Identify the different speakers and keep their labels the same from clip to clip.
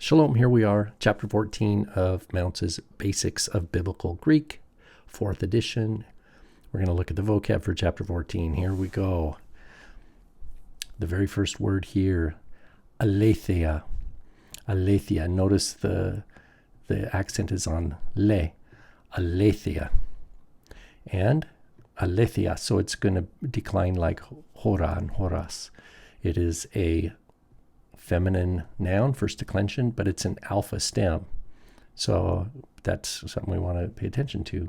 Speaker 1: Shalom, here we are, chapter 14 of Mounce's Basics of Biblical Greek, 4th edition. We're going to look at the vocab for chapter 14. Here we go. The very first word here, aletheia. Aletheia. Notice the accent is on le. Aletheia. And aletheia, so it's going to decline like hora and horas. It is a feminine noun, first declension, but it's an alpha stem. So that's something we want to pay attention to.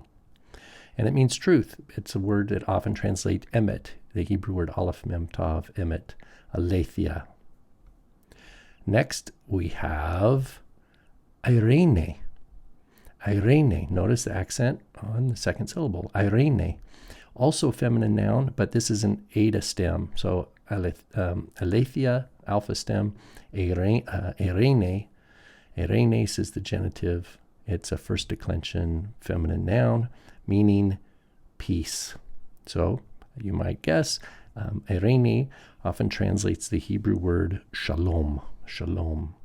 Speaker 1: And it means truth. It's a word that often translates emet, the Hebrew word aleph mem tav, emet, aletheia. Next, we have irene. Irene. Notice the accent on the second syllable. Irene. Also a feminine noun, but this is an eta stem. So aletheia, alpha stem, irene. Irenes is the genitive. It's a first declension feminine noun, meaning peace. So you might guess, irene often translates the Hebrew word shalom. Shalom.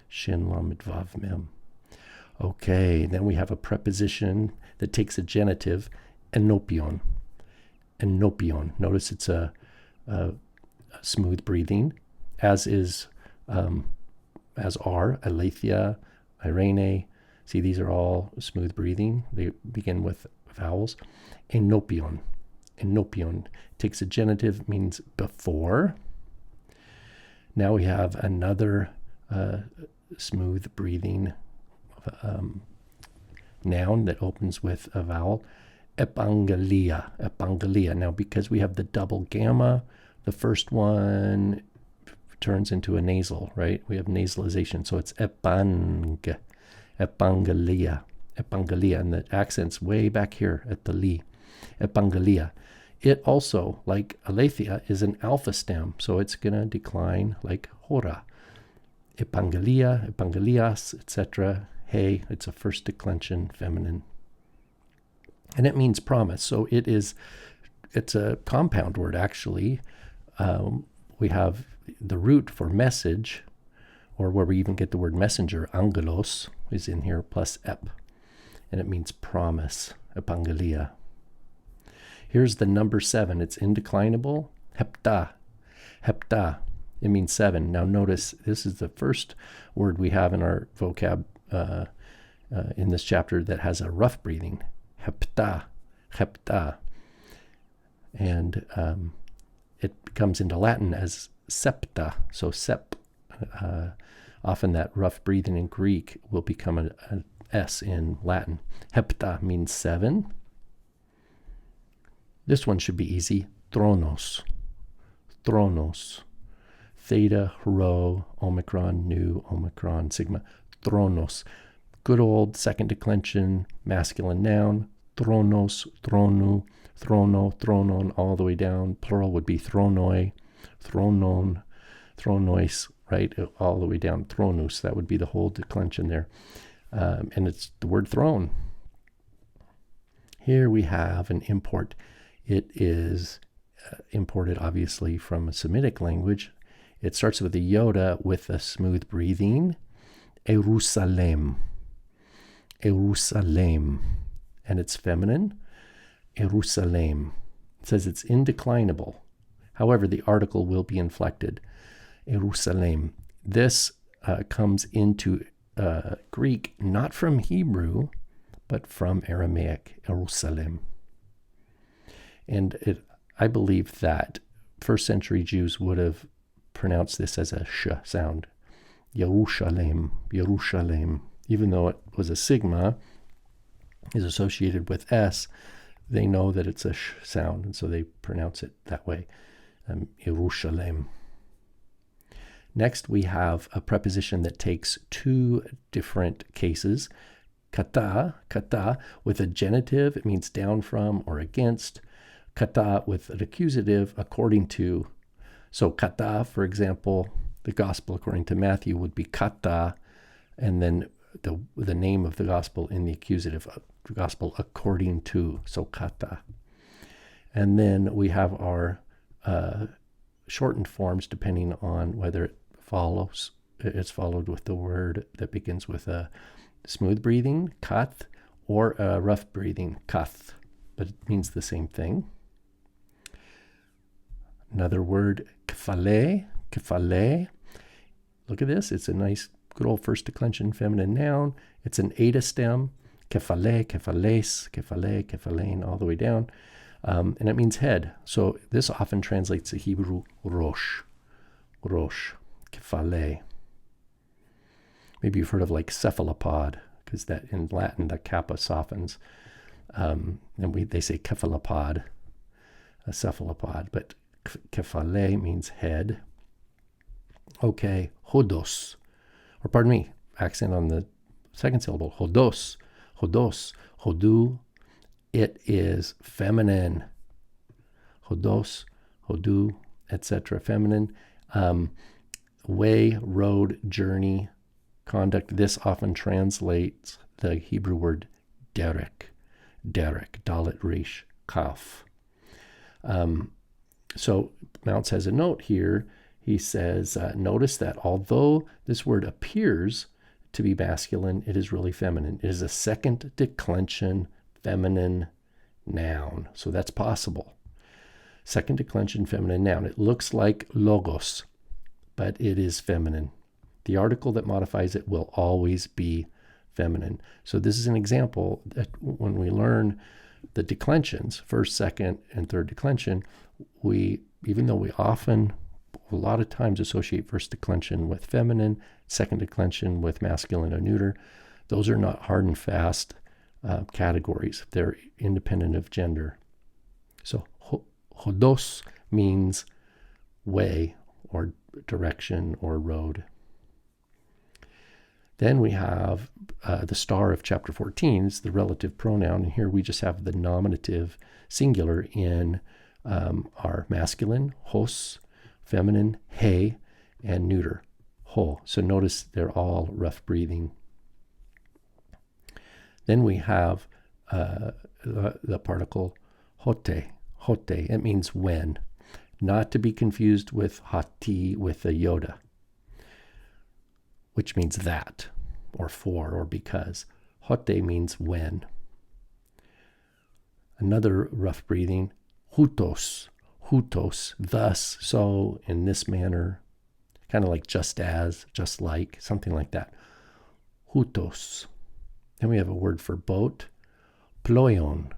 Speaker 1: Shin lamed vav mem. Okay, then we have a preposition that takes a genitive, enopion. Enopion. Notice it's a smooth breathing, as are aletheia, irene. See, these are all smooth breathing. They begin with vowels. Enopion. Enopion takes a genitive, means before. Now we have another smooth breathing noun that opens with a vowel. Epangelia. Epangelia. Now, because we have the double gamma, the first one turns into a nasal, right? We have nasalization, so it's epangelia. Epangelia, and the accent's way back here at the li. Epangelia. It also, like aletheia, is an alpha stem, so it's going to decline like hora. Epangelia, epangelias, etc. Hey, it's a first declension feminine. And it means promise. So it's a compound word, actually. We have the root for message, or where we even get the word messenger, angelos, is in here, plus ep. And it means promise, epangelia. Here's the number 7. It's indeclinable. Hepta. Hepta. It means 7. Now notice, this is the first word we have in our vocab in this chapter that has a rough breathing. Hepta. Hepta. And it comes into Latin as septa. So sep. Often that rough breathing in Greek will become an S in Latin. Hepta means 7. This one should be easy. Thronos. Thronos. Theta, rho, omicron, nu, omicron, sigma. Thronos. Good old second declension masculine noun. Thronos, thronu, throno, thronon, all the way down. Plural would be thronoi, thronon, thronois, right? All the way down. Thronus. That would be the whole declension there. And it's the word throne. Here we have an import. It is imported, obviously, from a Semitic language. It starts with a iota with a smooth breathing. Jerusalem. Jerusalem. And it's feminine. Jerusalem. It says it's indeclinable. However, the article will be inflected. Jerusalem. This comes into Greek, not from Hebrew, but from Aramaic. Jerusalem. And I believe that first century Jews would have pronounced this as a sh sound. Yerushalem, Yerushalem. Even though it was a sigma, is associated with S, they know that it's a sh sound, and so they pronounce it that way. Yerushalem. Next, we have a preposition that takes 2 different cases. Kata, kata, with a genitive, it means down from or against. Kata with an accusative, according to. So kata, for example, the gospel according to Matthew would be kata, and then the name of the gospel in the accusative, gospel according to, so kata. And then we have our shortened forms depending on whether it follows it's followed with the word that begins with a smooth breathing, kath, or a rough breathing, kath, but it means the same thing. Another word, kefale, kefale. Look at this. It's a nice, good old first declension feminine noun. It's an eta stem, kefale, kefales, kefale, kefalein, all the way down. And it means head. So this often translates to Hebrew rosh, rosh, kefale. Maybe you've heard of like cephalopod, because that in Latin the kappa softens, and they say cephalopod, a cephalopod, but kefale means head. Okay, hodos, or pardon me, accent on the second syllable, hodos, hodos, hodu. It is feminine. Hodos, hodu, etc. Feminine. Way, road, journey, conduct. This often translates the Hebrew word derek, derek, dalet resh, kaf. So Mounce has a note here. He says, notice that although this word appears to be masculine, it is really feminine. It is a second declension feminine noun. So that's possible. Second declension feminine noun. It looks like logos, but it is feminine. The article that modifies it will always be feminine. So this is an example that when we learn the declensions, first, second, and third declension, even though we often, a lot of times associate first declension with feminine, second declension with masculine or neuter, those are not hard and fast categories. They're independent of gender. So hodos means way or direction or road. Then we have the star of chapter 14 is the relative pronoun, and here we just have the nominative singular in our masculine, hos, feminine, he, and neuter, ho. So notice they're all rough breathing. Then we have the particle hote, hote. It means when, not to be confused with hati with a iota, which means that, or for, or because. Hote means when. Another rough breathing, hutos, hutos, thus, so, in this manner, kind of like just as, just like, something like that. Hutos. Then we have a word for boat, ploion,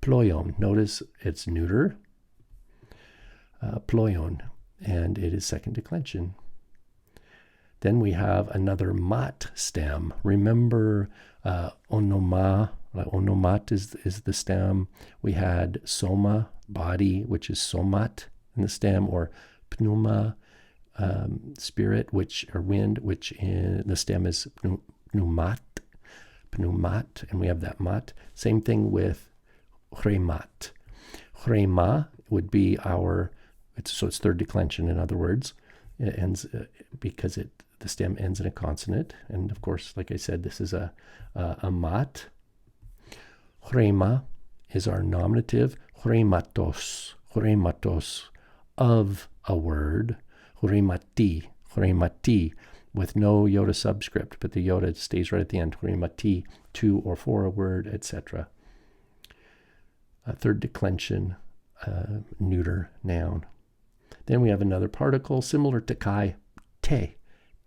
Speaker 1: ploion. Notice it's neuter, ploion, and it is second declension. Then we have another mat stem. Remember onoma, onomat is the stem. We had soma, body, which is somat in the stem, or pneuma, spirit, or wind, which in the stem is pneumat, and we have that mat. Same thing with chremat. Chrema would be so it's third declension, in other words. It ends because the stem ends in a consonant, and of course, like I said, this is a mat. Chrema is our nominative. Chrematos, chrematos, of a word. Chremati, chremati, with no iota subscript, but the iota stays right at the end. Chremati, to or for a word, etc. A third declension, neuter noun. Then we have another particle similar to kai, te,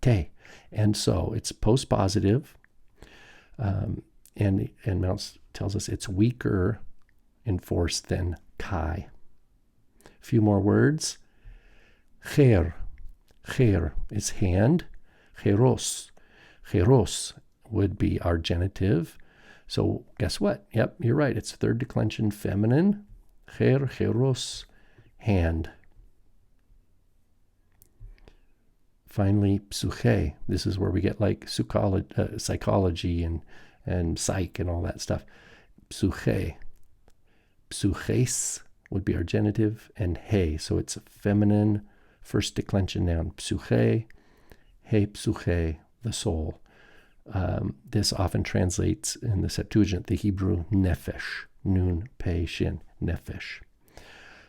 Speaker 1: te. And so it's postpositive, and Mounce tells us it's weaker in force than kai. A few more words. Cher, cher is hand. Cheros, cheros would be our genitive. So guess what? Yep, you're right. It's third declension feminine. Cher, cheros, hand. Finally, psyche. This is where we get like psychology and psych and all that stuff. Psyche. Psyches would be our genitive, and he. So it's a feminine first declension noun. Psyche, he psyche, the soul. This often translates in the Septuagint, the Hebrew nefesh, nun, pe, shin, nefesh.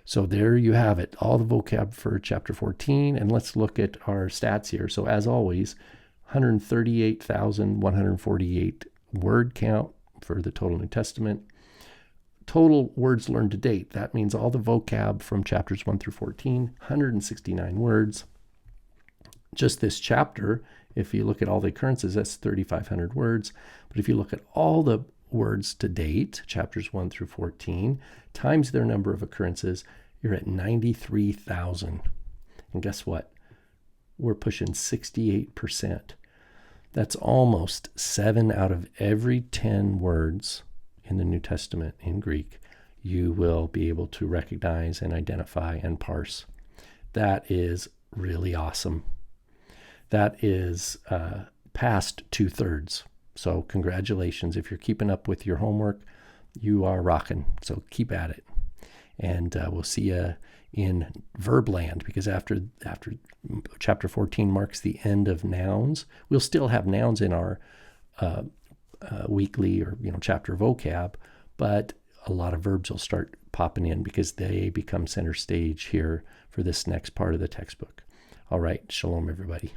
Speaker 1: So there you have it, all the vocab for chapter 14. And let's look at our stats here. So as always, 138,148 word count for the total New Testament. Total words learned to date. That means all the vocab from chapters 1 through 14, 169 words. Just this chapter, if you look at all the occurrences, that's 3,500 words. But if you look at all the words to date, chapters 1 through 14, times their number of occurrences, you're at 93,000. And guess what? We're pushing 68%. That's almost 7 out of every 10 words in the New Testament in Greek you will be able to recognize and identify and parse. That is really awesome. That is past 2/3. So congratulations. If you're keeping up with your homework, you are rocking. So keep at it. And we'll see you in verb land, because after chapter 14 marks the end of nouns, we'll still have nouns in our weekly or chapter vocab, but a lot of verbs will start popping in because they become center stage here for this next part of the textbook. All right, shalom everybody.